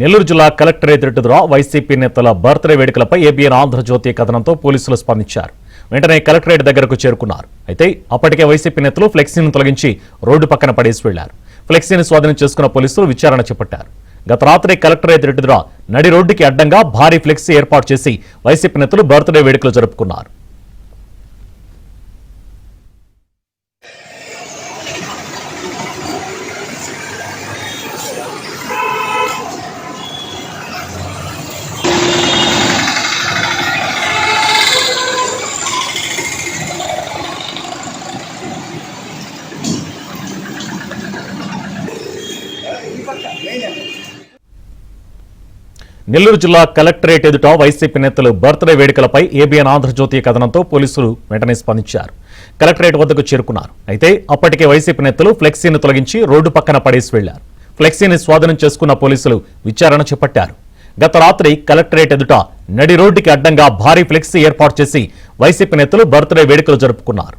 నెల్లూరు జిల్లా కలెక్టరేట్ ఎదుట వైసీపీ నేతల బర్త్డే వేడుకలపై ఏబీఎన్ ఆంధ్రజ్యోతి కథనంతో పోలీసులు స్పందించారు. వెంటనే కలెక్టరేట్ దగ్గరకు చేరుకున్నారు. అయితే అప్పటికే వైసీపీ నేతలు ఫ్లెక్సీని తొలగించి రోడ్డు పక్కన పడేసి వెళ్లారు. ఫ్లెక్సీని స్వాధీనం చేసుకున్న పోలీసులు విచారణ చేపట్టారు. గత రాత్రి కలెక్టరేట్ ఎదుట నడి రోడ్డుకి అడ్డంగా భారీ ఫ్లెక్సీ ఏర్పాటు చేసి వైసీపీ నేతలు బర్త్డే వేడుకలు జరుపుకున్నారు. నెల్లూరు జిల్లా కలెక్టరేట్ ఎదుట వైసీపీ నేతలు బర్త్డే వేడుకలపై ఏబీఎన్ ఆంధ్రజ్యోతి కథనంతో పోలీసులు వెంటనే స్పందించారు. కలెక్టరేట్ వద్దకు చేరుకున్నారు. అయితే అప్పటికే వైసీపీ నేతలు ఫ్లెక్సీని తొలగించి రోడ్డు పక్కన పడేసి వెళ్లారు. ఫ్లెక్సీని స్వాధీనం చేసుకున్న పోలీసులు విచారణ చేపట్టారు. గత రాత్రి కలెక్టరేట్ ఎదుట నడి రోడ్డుకి అడ్డంగా భారీ ఫ్లెక్సీ ఏర్పాటు చేసి వైసీపీ నేతలు బర్త్డే వేడుకలు జరుపుకున్నారు.